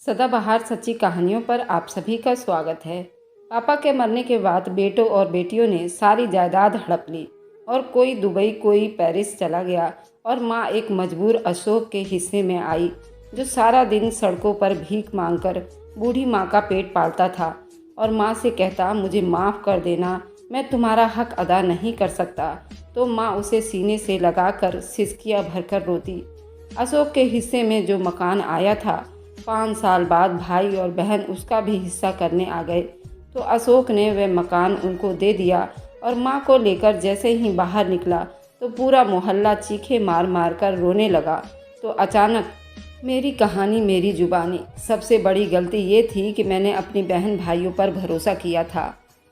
सदाबहार सच्ची कहानियों पर आप सभी का स्वागत है। पापा के मरने के बाद बेटों और बेटियों ने सारी जायदाद हड़प ली और कोई दुबई कोई पेरिस चला गया और माँ एक मजबूर अशोक के हिस्से में आई, जो सारा दिन सड़कों पर भीख मांगकर बूढ़ी माँ का पेट पालता था और माँ से कहता, मुझे माफ़ कर देना, मैं तुम्हारा हक अदा नहीं कर सकता। तो माँ उसे सीने से लगाकर सिसकियाँ भरकर रोती। अशोक के हिस्से में जो मकान आया था, 5 साल बाद भाई और बहन उसका भी हिस्सा करने आ गए, तो अशोक ने वह मकान उनको दे दिया और माँ को लेकर जैसे ही बाहर निकला तो पूरा मोहल्ला चीखे मार मार कर रोने लगा। तो अचानक मेरी कहानी मेरी जुबानी। सबसे बड़ी गलती ये थी कि मैंने अपनी बहन भाइयों पर भरोसा किया था।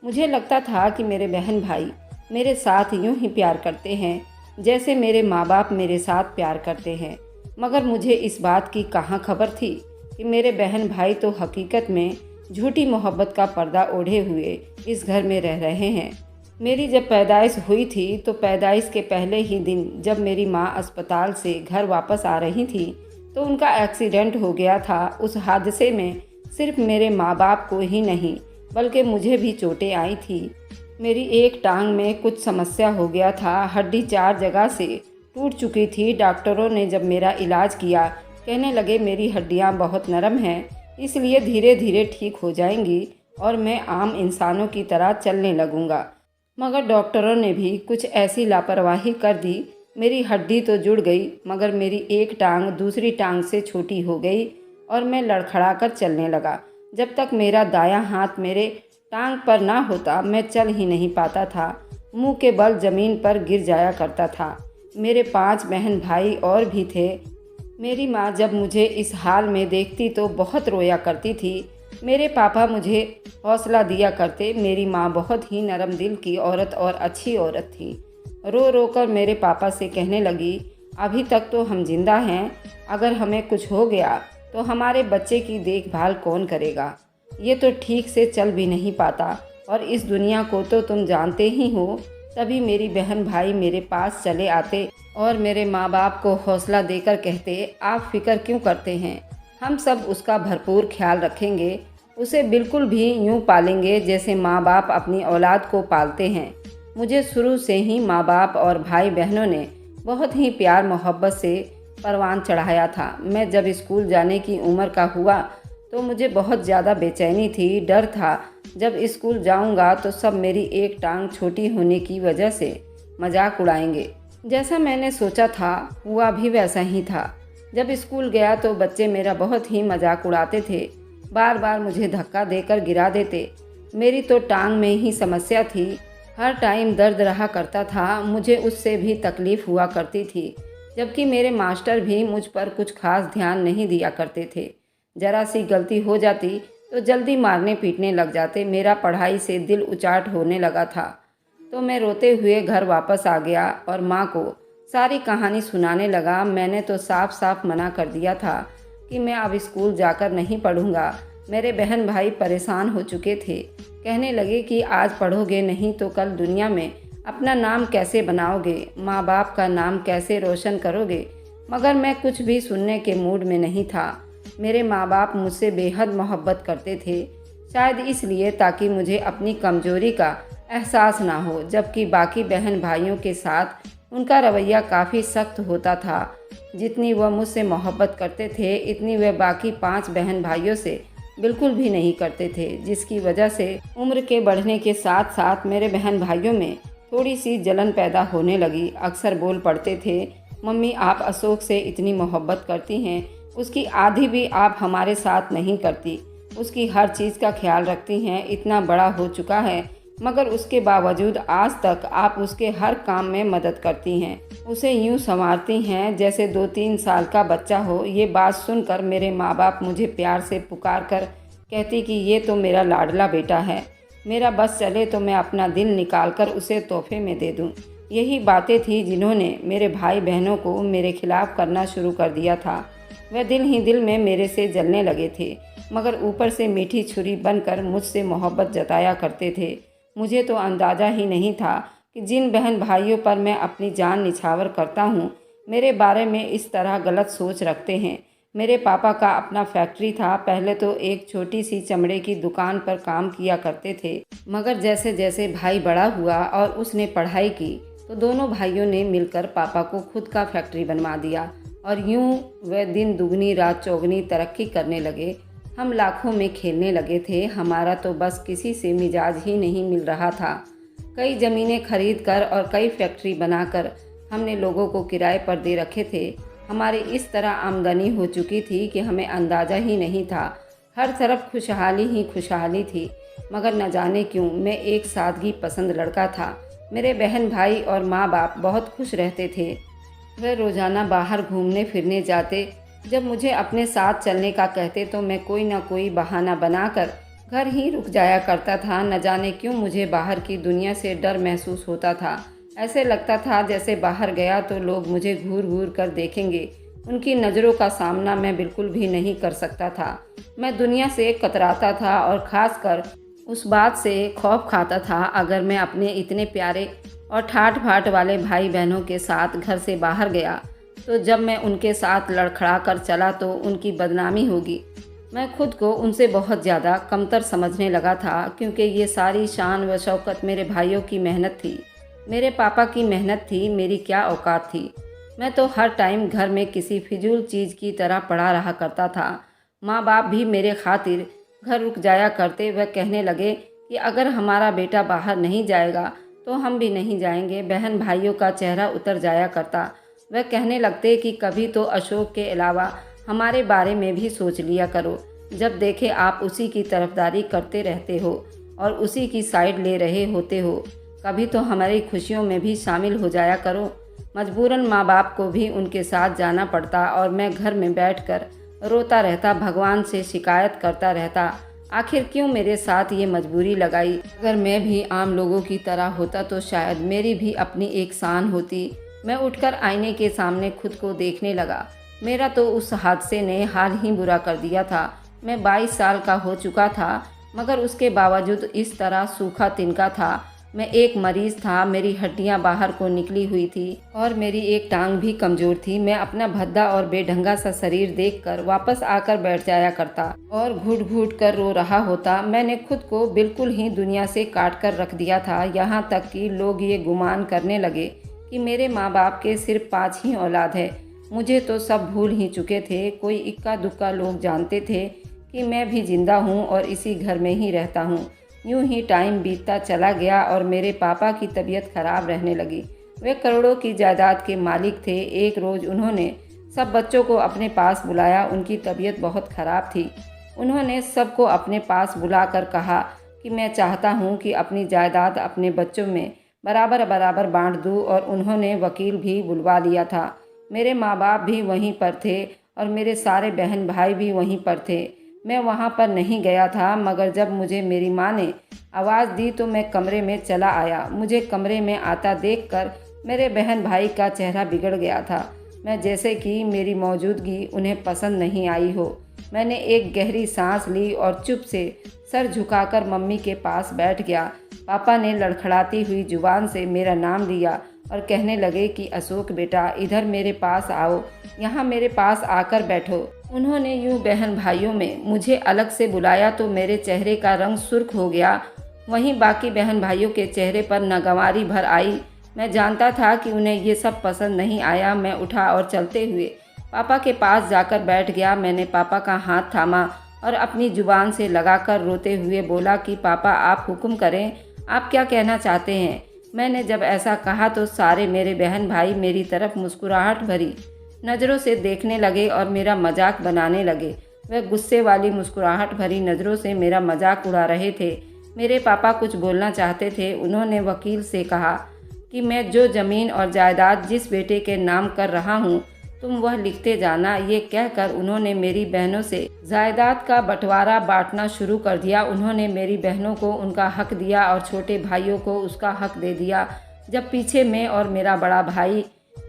मुझे लगता था कि मेरे बहन भाई मेरे साथ यूं ही प्यार करते हैं जैसे मेरे माँ बाप मेरे साथ प्यार करते हैं, मगर मुझे इस बात की कहाँ खबर थी कि मेरे बहन भाई तो हकीकत में झूठी मोहब्बत का पर्दा ओढ़े हुए इस घर में रह रहे हैं। मेरी जब पैदाइश हुई थी तो पैदाइश के पहले ही दिन जब मेरी माँ अस्पताल से घर वापस आ रही थी तो उनका एक्सीडेंट हो गया था। उस हादसे में सिर्फ मेरे माँ बाप को ही नहीं बल्कि मुझे भी चोटें आई थी। मेरी एक टांग में कुछ समस्या हो गया था, हड्डी 4 जगह से टूट चुकी थी। डॉक्टरों ने जब मेरा इलाज किया कहने लगे मेरी हड्डियां बहुत नरम हैं, इसलिए धीरे धीरे ठीक हो जाएंगी और मैं आम इंसानों की तरह चलने लगूंगा। मगर डॉक्टरों ने भी कुछ ऐसी लापरवाही कर दी, मेरी हड्डी तो जुड़ गई मगर मेरी एक टांग दूसरी टांग से छोटी हो गई और मैं लड़खड़ा कर चलने लगा। जब तक मेरा दायां हाथ मेरे टांग पर ना होता मैं चल ही नहीं पाता था, मुंह के बल ज़मीन पर गिर जाया करता था। मेरे 5 बहन भाई और भी थे। मेरी माँ जब मुझे इस हाल में देखती तो बहुत रोया करती थी। मेरे पापा मुझे हौसला दिया करते। मेरी माँ बहुत ही नरम दिल की औरत और अच्छी औरत थी। रो रो कर मेरे पापा से कहने लगी, अभी तक तो हम जिंदा हैं, अगर हमें कुछ हो गया तो हमारे बच्चे की देखभाल कौन करेगा। ये तो ठीक से चल भी नहीं पाता और इस दुनिया को तो तुम जानते ही हो। तभी मेरी बहन भाई मेरे पास चले आते और मेरे माँ बाप को हौसला देकर कहते, आप फिक्र क्यों करते हैं, हम सब उसका भरपूर ख्याल रखेंगे, उसे बिल्कुल भी यूँ पालेंगे जैसे माँ बाप अपनी औलाद को पालते हैं। मुझे शुरू से ही माँ बाप और भाई बहनों ने बहुत ही प्यार मोहब्बत से परवान चढ़ाया था। मैं जब स्कूल जाने की उम्र का हुआ तो मुझे बहुत ज़्यादा बेचैनी थी, डर था जब स्कूल जाऊंगा तो सब मेरी एक टांग छोटी होने की वजह से मजाक उड़ाएंगे। जैसा मैंने सोचा था हुआ भी वैसा ही था। जब स्कूल गया तो बच्चे मेरा बहुत ही मजाक उड़ाते थे, बार बार मुझे धक्का देकर गिरा देते। मेरी तो टांग में ही समस्या थी, हर टाइम दर्द रहा करता था, मुझे उससे भी तकलीफ़ हुआ करती थी। जबकि मेरे मास्टर भी मुझ पर कुछ खास ध्यान नहीं दिया करते थे। ज़रा सी गलती हो जाती तो जल्दी मारने पीटने लग जाते। मेरा पढ़ाई से दिल उचाट होने लगा था तो मैं रोते हुए घर वापस आ गया और माँ को सारी कहानी सुनाने लगा। मैंने तो साफ साफ मना कर दिया था कि मैं अब स्कूल जाकर नहीं पढ़ूँगा। मेरे बहन भाई परेशान हो चुके थे, कहने लगे कि आज पढ़ोगे नहीं तो कल दुनिया में अपना नाम कैसे बनाओगे, माँ बाप का नाम कैसे रोशन करोगे। मगर मैं कुछ भी सुनने के मूड में नहीं था। मेरे माँ बाप मुझसे बेहद मोहब्बत करते थे, शायद इसलिए ताकि मुझे अपनी कमजोरी का एहसास ना हो। जबकि बाकी बहन भाइयों के साथ उनका रवैया काफ़ी सख्त होता था। जितनी वह मुझसे मोहब्बत करते थे इतनी वह बाकी 5 बहन भाइयों से बिल्कुल भी नहीं करते थे, जिसकी वजह से उम्र के बढ़ने के साथ साथ मेरे बहन भाइयों में थोड़ी सी जलन पैदा होने लगी। अक्सर बोल पड़ते थे, मम्मी आप अशोक से इतनी मोहब्बत करती हैं, उसकी आधी भी आप हमारे साथ नहीं करती, उसकी हर चीज़ का ख्याल रखती हैं, इतना बड़ा हो चुका है मगर उसके बावजूद आज तक आप उसके हर काम में मदद करती हैं, उसे यूं संवारती हैं जैसे 2-3 साल का बच्चा हो। ये बात सुनकर मेरे माँ बाप मुझे प्यार से पुकार कर कहती कि ये तो मेरा लाडला बेटा है, मेरा बस चले तो मैं अपना दिल निकाल कर उसे तोहफे में दे दूँ। यही बातें थी जिन्होंने मेरे भाई बहनों को मेरे खिलाफ़ करना शुरू कर दिया था। वह दिल ही दिल में मेरे से जलने लगे थे मगर ऊपर से मीठी छुरी बनकर मुझसे मोहब्बत जताया करते थे। मुझे तो अंदाज़ा ही नहीं था कि जिन बहन भाइयों पर मैं अपनी जान निछावर करता हूँ मेरे बारे में इस तरह गलत सोच रखते हैं। मेरे पापा का अपना फैक्ट्री था। पहले तो एक छोटी सी चमड़े की दुकान पर काम किया करते थे, मगर जैसे जैसे भाई बड़ा हुआ और उसने पढ़ाई की तो दोनों भाइयों ने मिलकर पापा को खुद का फैक्ट्री बनवा दिया और यूं वे दिन दुगनी रात चौगनी तरक्की करने लगे। हम लाखों में खेलने लगे थे। हमारा तो बस किसी से मिजाज ही नहीं मिल रहा था। कई ज़मीनें खरीद कर और कई फैक्ट्री बनाकर हमने लोगों को किराए पर दे रखे थे। हमारी इस तरह आमदनी हो चुकी थी कि हमें अंदाज़ा ही नहीं था। हर तरफ खुशहाली ही खुशहाली थी। मगर न जाने क्यों मैं एक सादगी पसंद लड़का था। मेरे बहन भाई और माँ बाप बहुत खुश रहते थे। वे रोज़ाना बाहर घूमने फिरने जाते। जब मुझे अपने साथ चलने का कहते तो मैं कोई ना कोई बहाना बनाकर घर ही रुक जाया करता था। न जाने क्यों मुझे बाहर की दुनिया से डर महसूस होता था। ऐसे लगता था जैसे बाहर गया तो लोग मुझे घूर घूर कर देखेंगे। उनकी नज़रों का सामना मैं बिल्कुल भी नहीं कर सकता था। मैं दुनिया से कतराता था और ख़ासकर उस बात से खौफ खाता था अगर मैं अपने इतने प्यारे और ठाठ बाट वाले भाई बहनों के साथ घर से बाहर गया तो जब मैं उनके साथ लड़खड़ा कर चला तो उनकी बदनामी होगी। मैं खुद को उनसे बहुत ज़्यादा कमतर समझने लगा था, क्योंकि ये सारी शान व शौकत मेरे भाइयों की मेहनत थी, मेरे पापा की मेहनत थी। मेरी क्या औकात थी। मैं तो हर टाइम घर में किसी फिजूल चीज़ की तरह पड़ा रहा करता था। माँ बाप भी मेरे खातिर घर रुक जाया करते। वह कहने लगे कि अगर हमारा बेटा बाहर नहीं जाएगा तो हम भी नहीं जाएंगे। बहन भाइयों का चेहरा उतर जाया करता। वह कहने लगते कि कभी तो अशोक के अलावा हमारे बारे में भी सोच लिया करो। जब देखे आप उसी की तरफदारी करते रहते हो और उसी की साइड ले रहे होते हो। कभी तो हमारी खुशियों में भी शामिल हो जाया करो। मजबूरन माँ बाप को भी उनके साथ जाना पड़ता और मैं घर में बैठकर रोता रहता, भगवान से शिकायत करता रहता। आखिर क्यों मेरे साथ ये मजबूरी लगाई। अगर मैं भी आम लोगों की तरह होता तो शायद मेरी भी अपनी एक शान होती। मैं उठकर आईने के सामने खुद को देखने लगा। मेरा तो उस हादसे ने हाल ही बुरा कर दिया था। मैं 22 साल का हो चुका था, मगर उसके बावजूद इस तरह सूखा तिनका था। मैं एक मरीज़ था। मेरी हड्डियां बाहर को निकली हुई थी और मेरी एक टांग भी कमज़ोर थी। मैं अपना भद्दा और बेढंगा सा शरीर देखकर वापस आकर बैठ जाया करता और घुट घुट कर रो रहा होता। मैंने खुद को बिल्कुल ही दुनिया से काट कर रख दिया था। यहाँ तक कि लोग ये गुमान करने लगे कि मेरे माँ बाप के सिर्फ 5 ही औलाद है। मुझे तो सब भूल ही चुके थे। कोई इक्का दुक्का लोग जानते थे कि मैं भी जिंदा हूँ और इसी घर में ही रहता हूँ। यूं ही टाइम बीतता चला गया और मेरे पापा की तबीयत खराब रहने लगी। वे करोड़ों की जायदाद के मालिक थे। एक रोज़ उन्होंने सब बच्चों को अपने पास बुलाया। उनकी तबीयत बहुत ख़राब थी। उन्होंने सबको अपने पास बुलाकर कहा कि मैं चाहता हूँ कि अपनी जायदाद अपने बच्चों में बराबर बराबर बांट दूँ, और उन्होंने वकील भी बुलवा लिया था। मेरे माँ बाप भी वहीं पर थे और मेरे सारे बहन भाई भी वहीं पर थे। मैं वहाँ पर नहीं गया था, मगर जब मुझे मेरी माँ ने आवाज़ दी तो मैं कमरे में चला आया। मुझे कमरे में आता देखकर मेरे बहन भाई का चेहरा बिगड़ गया था। मैं जैसे कि मेरी मौजूदगी उन्हें पसंद नहीं आई हो। मैंने एक गहरी सांस ली और चुप से सर झुकाकर मम्मी के पास बैठ गया। पापा ने लड़खड़ाती हुई जुबान से मेरा नाम लिया और कहने लगे कि अशोक बेटा, इधर मेरे पास आओ, यहाँ मेरे पास आकर बैठो। उन्होंने यूं बहन भाइयों में मुझे अलग से बुलाया तो मेरे चेहरे का रंग सुर्ख हो गया। वहीं बाकी बहन भाइयों के चेहरे पर नागवारी भर आई। मैं जानता था कि उन्हें ये सब पसंद नहीं आया। मैं उठा और चलते हुए पापा के पास जाकर बैठ गया। मैंने पापा का हाथ थामा और अपनी जुबान से लगाकर रोते हुए बोला कि पापा, आप हुक्म करें, आप क्या कहना चाहते हैं। मैंने जब ऐसा कहा तो सारे मेरे बहन भाई मेरी तरफ मुस्कुराहट भरी नज़रों से देखने लगे और मेरा मजाक बनाने लगे। वह गुस्से वाली मुस्कुराहट भरी नज़रों से मेरा मजाक उड़ा रहे थे। मेरे पापा कुछ बोलना चाहते थे। उन्होंने वकील से कहा कि मैं जो ज़मीन और जायदाद जिस बेटे के नाम कर रहा हूँ तुम वह लिखते जाना। ये कहकर उन्होंने मेरी बहनों से जायदाद का बंटवारा बांटना शुरू कर दिया। उन्होंने मेरी बहनों को उनका हक दिया और छोटे भाइयों को उसका हक दे दिया। जब पीछे मैं और मेरा बड़ा भाई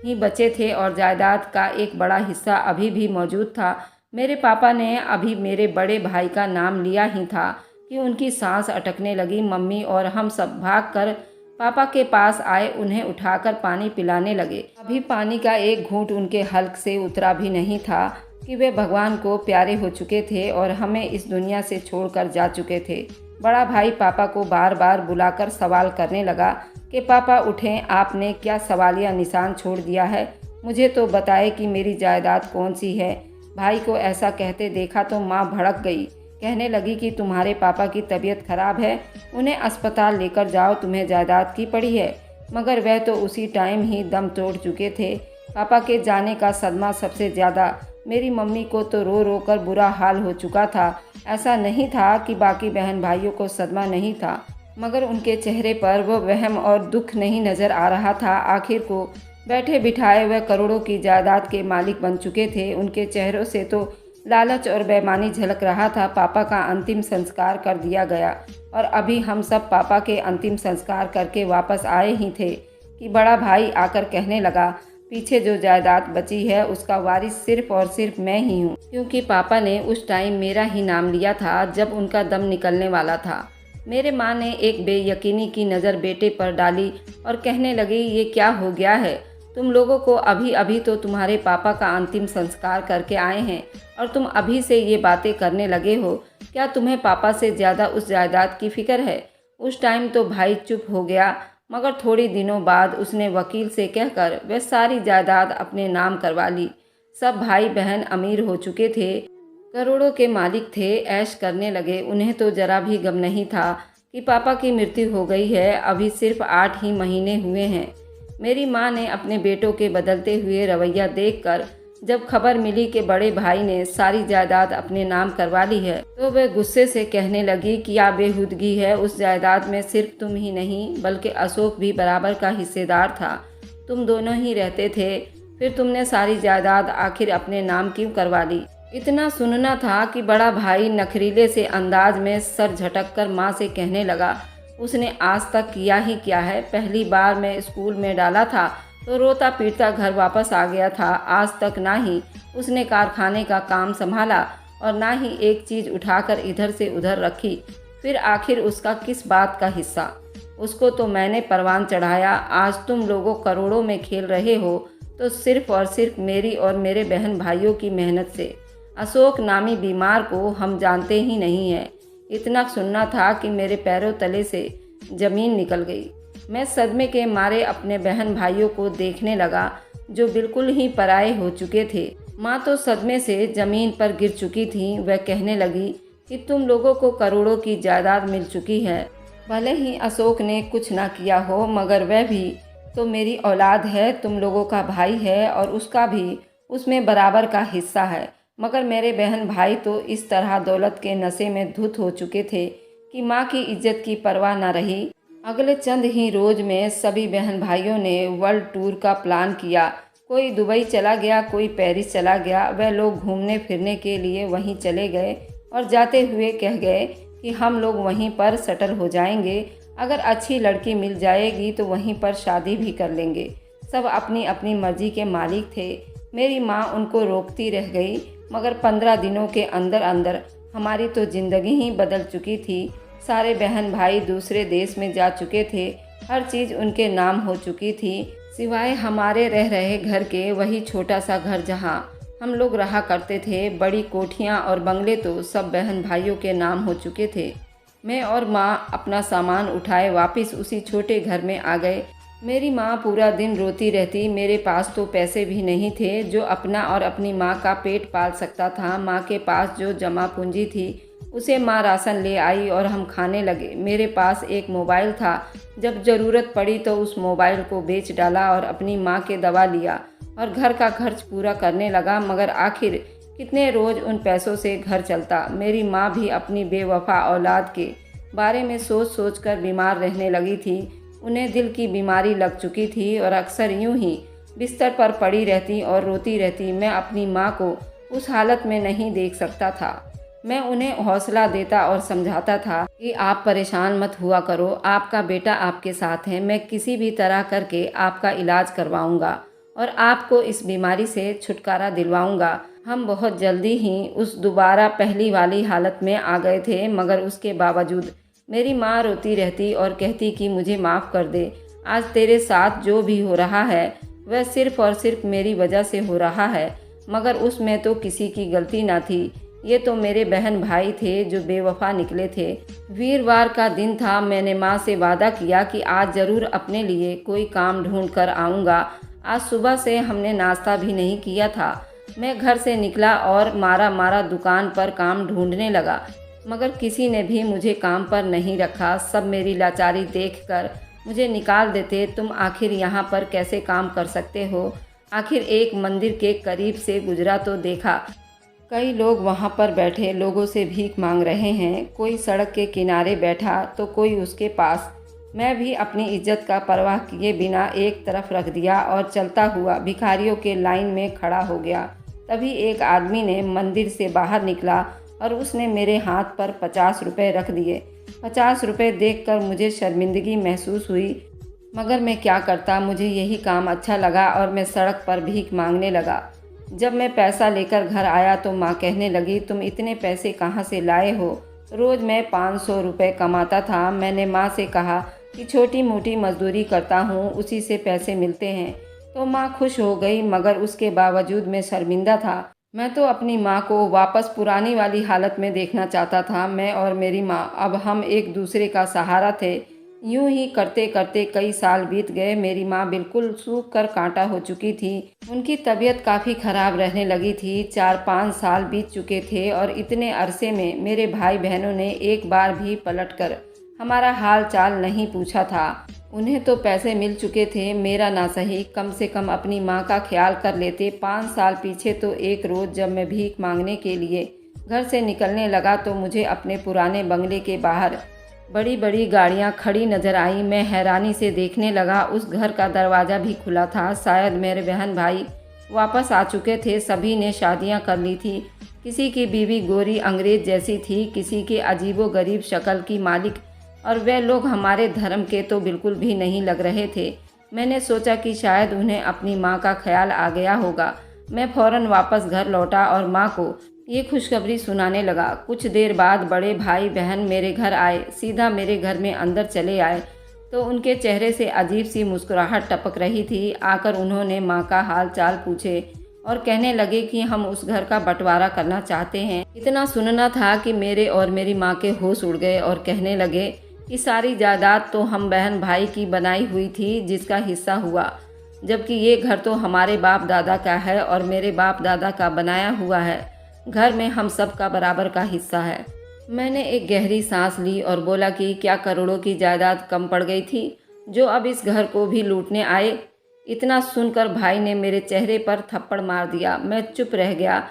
ही बचे थे और जायदाद का एक बड़ा हिस्सा अभी भी मौजूद था। मेरे पापा ने अभी मेरे बड़े भाई का नाम लिया ही था कि उनकी सांस अटकने लगी। मम्मी और हम सब भागकर पापा के पास आए, उन्हें उठाकर पानी पिलाने लगे। अभी पानी का एक घूंट उनके हल्क से उतरा भी नहीं था। कि वे भगवान को प्यारे हो चुके थे और हमें इस दुनिया से छोड़कर जा चुके थे। बड़ा भाई पापा को बार बार बुलाकर सवाल करने लगा कि पापा उठें, आपने क्या सवालिया निशान छोड़ दिया है? मुझे तो बताए कि मेरी जायदाद कौन सी है। भाई को ऐसा कहते देखा तो माँ भड़क गई। कहने लगी कि तुम्हारे पापा की तबीयत खराब है, उन्हें अस्पताल लेकर जाओ, तुम्हें जायदाद की पड़ी है। मगर वह तो उसी टाइम ही दम तोड़ चुके थे। पापा के जाने का सदमा सबसे ज़्यादा मेरी मम्मी को तो रो रो कर बुरा हाल हो चुका था। ऐसा नहीं था कि बाकी बहन भाइयों को सदमा नहीं था, मगर उनके चेहरे पर वो वहम और दुख नहीं नज़र आ रहा था। आखिर को बैठे बिठाए वह करोड़ों की जायदाद के मालिक बन चुके थे। उनके चेहरों से तो लालच और बेईमानी झलक रहा था। पापा का अंतिम संस्कार कर दिया गया और अभी हम सब पापा के अंतिम संस्कार करके वापस आए ही थे कि बड़ा भाई आकर कहने लगा, पीछे जो जायदाद बची है उसका वारिस सिर्फ और सिर्फ मैं ही हूँ, क्योंकि पापा ने उस टाइम मेरा ही नाम लिया था जब उनका दम निकलने वाला था। मेरे माँ ने एक बेयकीनी की नज़र बेटे पर डाली और कहने लगी, ये क्या हो गया है? तुम लोगों को अभी अभी तो तुम्हारे पापा का अंतिम संस्कार करके आए हैं और तुम अभी से ये बातें करने लगे हो। क्या तुम्हें पापा से ज़्यादा उस जायदाद की फ़िक्र है? उस टाइम तो भाई चुप हो गया, मगर थोड़ी दिनों बाद उसने वकील से कहकर वह सारी जायदाद अपने नाम करवा ली। सब भाई बहन अमीर हो चुके थे, करोड़ों के मालिक थे, ऐश करने लगे। उन्हें तो जरा भी गम नहीं था कि पापा की मृत्यु हो गई है। अभी सिर्फ 8 ही महीने हुए हैं। मेरी माँ ने अपने बेटों के बदलते हुए रवैया देखकर जब खबर मिली कि बड़े भाई ने सारी जायदाद अपने नाम करवा ली है, तो वह गुस्से से कहने लगी, क्या बेहूदगी है? उस जायदाद में सिर्फ तुम ही नहीं बल्कि अशोक भी बराबर का हिस्सेदार था। तुम दोनों ही रहते थे, फिर तुमने सारी जायदाद आखिर अपने नाम क्यों करवा ली? इतना सुनना था कि बड़ा भाई नखरीले से अंदाज में सर झटक कर माँ से कहने लगा, उसने आज तक किया ही क्या है? पहली बार मैं स्कूल में डाला था तो रोता पीटता घर वापस आ गया था। आज तक ना ही उसने कारखाने का काम संभाला और ना ही एक चीज़ उठाकर इधर से उधर रखी। फिर आखिर उसका किस बात का हिस्सा? उसको तो मैंने परवान चढ़ाया। आज तुम लोगों करोड़ों में खेल रहे हो तो सिर्फ और सिर्फ मेरी और मेरे बहन भाइयों की मेहनत से। अशोक नामी बीमार को हम जानते ही नहीं हैं। इतना सुनना था कि मेरे पैरों तले से ज़मीन निकल गई। मैं सदमे के मारे अपने बहन भाइयों को देखने लगा जो बिल्कुल ही पराये हो चुके थे। माँ तो सदमे से ज़मीन पर गिर चुकी थी। वह कहने लगी कि तुम लोगों को करोड़ों की जायदाद मिल चुकी है। भले ही अशोक ने कुछ ना किया हो, मगर वह भी तो मेरी औलाद है, तुम लोगों का भाई है और उसका भी उसमें बराबर का हिस्सा है। मगर मेरे बहन भाई तो इस तरह दौलत के नशे में धुत हो चुके थे कि माँ की इज्जत की परवाह न रही। अगले चंद ही रोज में सभी बहन भाइयों ने वर्ल्ड टूर का प्लान किया। कोई दुबई चला गया, कोई पेरिस चला गया। वह लोग घूमने फिरने के लिए वहीं चले गए और जाते हुए कह गए कि हम लोग वहीं पर सेटल हो जाएंगे। अगर अच्छी लड़की मिल जाएगी तो वहीं पर शादी भी कर लेंगे। सब अपनी अपनी मर्जी के मालिक थे। मेरी माँ उनको रोकती रह गई, मगर 15 दिनों के अंदर अंदर हमारी तो ज़िंदगी ही बदल चुकी थी। सारे बहन भाई दूसरे देश में जा चुके थे। हर चीज़ उनके नाम हो चुकी थी, सिवाय हमारे रह रहे घर के। वही छोटा सा घर जहाँ हम लोग रहा करते थे। बड़ी कोठियाँ और बंगले तो सब बहन भाइयों के नाम हो चुके थे। मैं और माँ अपना सामान उठाए वापस उसी छोटे घर में आ गए। मेरी माँ पूरा दिन रोती रहती। मेरे पास तो पैसे भी नहीं थे जो अपना और अपनी माँ का पेट पाल सकता था। माँ के पास जो जमा पूंजी थी उसे माँ राशन ले आई और हम खाने लगे। मेरे पास एक मोबाइल था, जब ज़रूरत पड़ी तो उस मोबाइल को बेच डाला और अपनी माँ के दवा लिया और घर का खर्च पूरा करने लगा। मगर आखिर कितने रोज़ उन पैसों से घर चलता। मेरी माँ भी अपनी बेवफा औलाद के बारे में सोच सोच कर बीमार रहने लगी थी। उन्हें दिल की बीमारी लग चुकी थी और अक्सर यूं ही बिस्तर पर पड़ी रहती और रोती रहती। मैं अपनी माँ को उस हालत में नहीं देख सकता था। मैं उन्हें हौसला देता और समझाता था कि आप परेशान मत हुआ करो, आपका बेटा आपके साथ है। मैं किसी भी तरह करके आपका इलाज करवाऊंगा और आपको इस बीमारी से छुटकारा दिलवाऊंगा। हम बहुत जल्दी ही उस दोबारा पहली वाली हालत में आ गए थे, मगर उसके बावजूद मेरी माँ रोती रहती और कहती कि मुझे माफ़ कर दे। आज तेरे साथ जो भी हो रहा है वह सिर्फ़ और सिर्फ मेरी वजह से हो रहा है। मगर उसमें तो किसी की गलती ना थी। ये तो मेरे बहन भाई थे जो बेवफा निकले थे। वीरवार का दिन था। मैंने माँ से वादा किया कि आज ज़रूर अपने लिए कोई काम ढूंढ कर आऊँगा। आज सुबह से हमने नाश्ता भी नहीं किया था। मैं घर से निकला और मारा मारा दुकान पर काम ढूंढने लगा, मगर किसी ने भी मुझे काम पर नहीं रखा। सब मेरी लाचारी देखकर मुझे निकाल देते। तुम आखिर यहाँ पर कैसे काम कर सकते हो? आखिर एक मंदिर के करीब से गुजरा तो देखा कई लोग वहाँ पर बैठे लोगों से भीख मांग रहे हैं। कोई सड़क के किनारे बैठा तो कोई उसके पास। मैं भी अपनी इज्जत का परवाह किए बिना एक तरफ रख दिया और चलता हुआ भिखारियों के लाइन में खड़ा हो गया। तभी एक आदमी ने मंदिर से बाहर निकला और उसने मेरे हाथ पर 50 रुपये रख दिए। 50 रुपये देखकर मुझे शर्मिंदगी महसूस हुई, मगर मैं क्या करता। मुझे यही काम अच्छा लगा और मैं सड़क पर भीख मांगने लगा। जब मैं पैसा लेकर घर आया तो माँ कहने लगी, तुम इतने पैसे कहाँ से लाए हो? रोज़ मैं 500 रुपये कमाता था। मैंने माँ से कहा कि छोटी मोटी मजदूरी करता हूँ, उसी से पैसे मिलते हैं। तो माँ खुश हो गई, मगर उसके बावजूद मैं शर्मिंदा था। मैं तो अपनी माँ को वापस पुरानी वाली हालत में देखना चाहता था। मैं और मेरी माँ अब हम एक दूसरे का सहारा थे। यूं ही करते करते कई साल बीत गए। मेरी माँ बिल्कुल सूख कर कांटा हो चुकी थी। उनकी तबीयत काफ़ी ख़राब रहने लगी थी। 4-5 साल बीत चुके थे और इतने अरसे में मेरे भाई बहनों ने एक बार भी पलटकर हमारा हाल चाल नहीं पूछा था। उन्हें तो पैसे मिल चुके थे, मेरा ना सही कम से कम अपनी माँ का ख्याल कर लेते। 5 साल पीछे तो एक रोज़ जब मैं भीख मांगने के लिए घर से निकलने लगा तो मुझे अपने पुराने बंगले के बाहर बड़ी बड़ी गाड़ियां खड़ी नजर आई। मैं हैरानी से देखने लगा। उस घर का दरवाज़ा भी खुला था। शायद मेरे बहन भाई वापस आ चुके थे। सभी ने शादियां कर ली थी। किसी की बीवी गोरी अंग्रेज जैसी थी, किसी के अजीबोगरीब शक्ल की मालिक, और वे लोग हमारे धर्म के तो बिल्कुल भी नहीं लग रहे थे। मैंने सोचा कि शायद उन्हें अपनी माँ का ख्याल आ गया होगा। मैं फ़ौरन वापस घर लौटा और माँ को ये खुशखबरी सुनाने लगा। कुछ देर बाद बड़े भाई बहन मेरे घर आए। सीधा मेरे घर में अंदर चले आए तो उनके चेहरे से अजीब सी मुस्कुराहट टपक रही थी। आकर उन्होंने माँ का हाल चाल पूछे और कहने लगे कि हम उस घर का बंटवारा करना चाहते हैं। इतना सुनना था कि मेरे और मेरी माँ के होश उड़ गए और कहने लगे कि सारी जायदाद तो हम बहन भाई की बनाई हुई थी, जिसका हिस्सा हुआ, जबकि ये घर तो हमारे बाप दादा का है और मेरे बाप दादा का बनाया हुआ है। घर में हम सब का बराबर का हिस्सा है। मैंने एक गहरी सांस ली और बोला कि क्या करोड़ों की जायदाद कम पड़ गई थी जो अब इस घर को भी लूटने आए? इतना सुनकर भाई ने मेरे चेहरे पर थप्पड़ मार दिया। मैं चुप रह गया।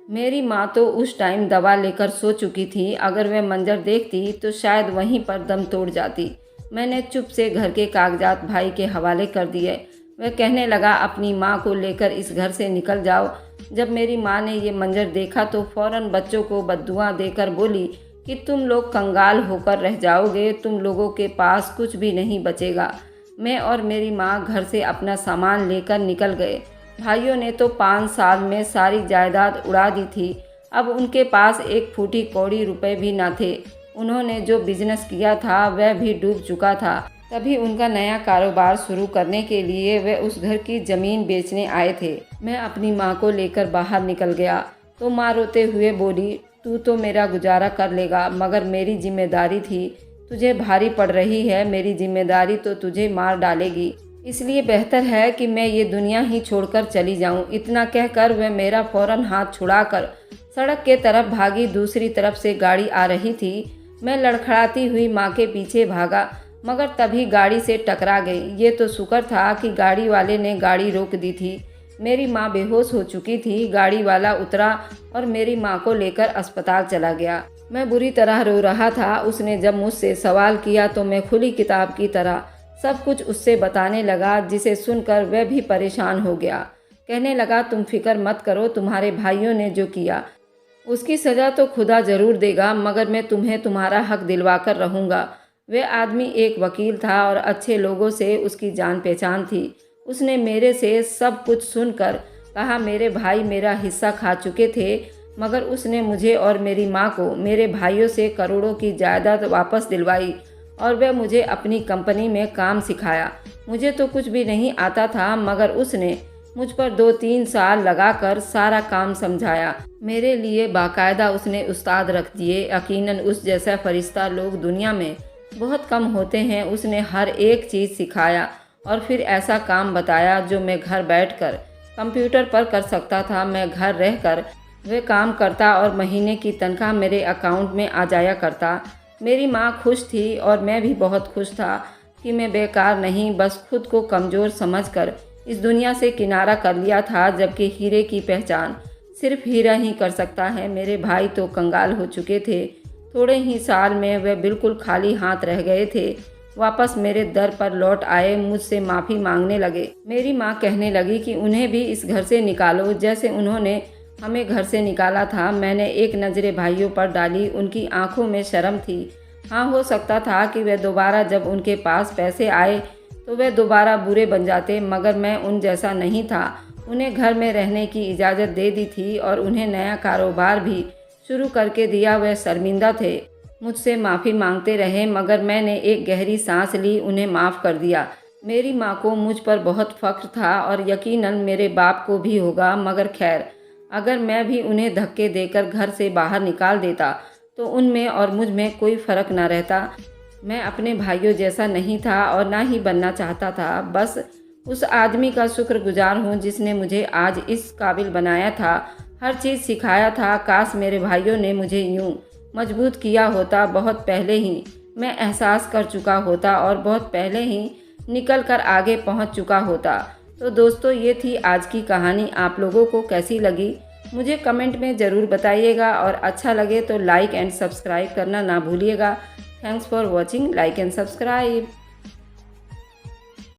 मेरी माँ तो उस टाइम दवा लेकर सो चुकी थी। अगर वह मंजर देखती तो शायद वहीं पर दम तोड़ जाती। मैंने चुप से घर के कागजात भाई के हवाले कर दिए। वह कहने लगा, अपनी माँ को लेकर इस घर से निकल जाओ। जब मेरी माँ ने ये मंजर देखा तो फौरन बच्चों को बद्दुआ देकर बोली कि तुम लोग कंगाल होकर रह जाओगे, तुम लोगों के पास कुछ भी नहीं बचेगा। मैं और मेरी माँ घर से अपना सामान लेकर निकल गए। भाइयों ने तो 5 साल में सारी जायदाद उड़ा दी थी। अब उनके पास एक फूटी कौड़ी रुपए भी न थे। उन्होंने जो बिजनेस किया था वह भी डूब चुका था। तभी उनका नया कारोबार शुरू करने के लिए वे उस घर की ज़मीन बेचने आए थे। मैं अपनी माँ को लेकर बाहर निकल गया तो माँ रोते हुए बोली, तू तो मेरा गुजारा कर लेगा, मगर मेरी जिम्मेदारी थी, तुझे भारी पड़ रही है। मेरी जिम्मेदारी तो तुझे मार डालेगी, इसलिए बेहतर है कि मैं ये दुनिया ही छोड़कर चली जाऊं। इतना कहकर वह मेरा फौरन हाथ छुड़ाकर सड़क के तरफ भागी। दूसरी तरफ से गाड़ी आ रही थी। मैं लड़खड़ाती हुई माँ के पीछे भागा, मगर तभी गाड़ी से टकरा गई। ये तो शुक्र था कि गाड़ी वाले ने गाड़ी रोक दी थी। मेरी माँ बेहोश हो चुकी थी। गाड़ी वाला उतरा और मेरी माँ को लेकर अस्पताल चला गया। मैं बुरी तरह रो रहा था। उसने जब मुझसे सवाल किया तो मैं खुली किताब की तरह सब कुछ उससे बताने लगा, जिसे सुनकर वह भी परेशान हो गया। कहने लगा, तुम फिक्र मत करो, तुम्हारे भाइयों ने जो किया उसकी सज़ा तो खुदा ज़रूर देगा, मगर मैं तुम्हें तुम्हारा हक दिलवा कर रहूँगा। वह आदमी एक वकील था और अच्छे लोगों से उसकी जान पहचान थी। उसने मेरे से सब कुछ सुनकर कहा, मेरे भाई मेरा हिस्सा खा चुके थे, मगर उसने मुझे और मेरी माँ को मेरे भाइयों से करोड़ों की जायदाद वापस दिलवाई और वह मुझे अपनी कंपनी में काम सिखाया। मुझे तो कुछ भी नहीं आता था, मगर उसने मुझ पर 2-3 साल लगाकर सारा काम समझाया। मेरे लिए बाकायदा उसने उस्ताद रख दिए। यकीनन उस जैसा फरिश्ता लोग दुनिया में बहुत कम होते हैं। उसने हर एक चीज़ सिखाया और फिर ऐसा काम बताया जो मैं घर बैठकर कंप्यूटर पर कर सकता था। मैं घर रहकर वे काम करता और महीने की तनख्वाह मेरे अकाउंट में आ जाया करता। मेरी माँ खुश थी और मैं भी बहुत खुश था कि मैं बेकार नहीं, बस खुद को कमज़ोर समझकर इस दुनिया से किनारा कर लिया था। जबकि हीरे की पहचान सिर्फ हीरा ही कर सकता है। मेरे भाई तो कंगाल हो चुके थे। थोड़े ही साल में वे बिल्कुल खाली हाथ रह गए थे। वापस मेरे दर पर लौट आए, मुझसे माफ़ी मांगने लगे। मेरी माँ कहने लगी कि उन्हें भी इस घर से निकालो जैसे उन्होंने हमें घर से निकाला था। मैंने एक नज़र भाइयों पर डाली। उनकी आंखों में शर्म थी। हाँ, हो सकता था कि वे दोबारा जब उनके पास पैसे आए तो वे दोबारा बुरे बन जाते, मगर मैं उन जैसा नहीं था। उन्हें घर में रहने की इजाज़त दे दी थी और उन्हें नया कारोबार भी शुरू करके दिया। वे शर्मिंदा थे, मुझसे माफ़ी मांगते रहे, मगर मैंने एक गहरी सांस ली, उन्हें माफ़ कर दिया। मेरी माँ को मुझ पर बहुत फ़ख्र था और यकीनन मेरे बाप को भी होगा, मगर खैर, अगर मैं भी उन्हें धक्के देकर घर से बाहर निकाल देता तो उनमें और मुझ में कोई फ़र्क न रहता। मैं अपने भाइयों जैसा नहीं था और ना ही बनना चाहता था। बस उस आदमी का शुक्रगुजार हूँ जिसने मुझे आज इस काबिल बनाया था, हर चीज़ सिखाया था। काश मेरे भाइयों ने मुझे यूँ मजबूत किया होता। बहुत पहले ही मैं एहसास कर चुका होता और बहुत पहले ही निकल कर आगे पहुँच चुका होता। तो दोस्तों, ये थी आज की कहानी। आप लोगों को कैसी लगी मुझे कमेंट में ज़रूर बताइएगा और अच्छा लगे तो लाइक एंड सब्सक्राइब करना ना भूलिएगा। Thanks for watching. Like and subscribe.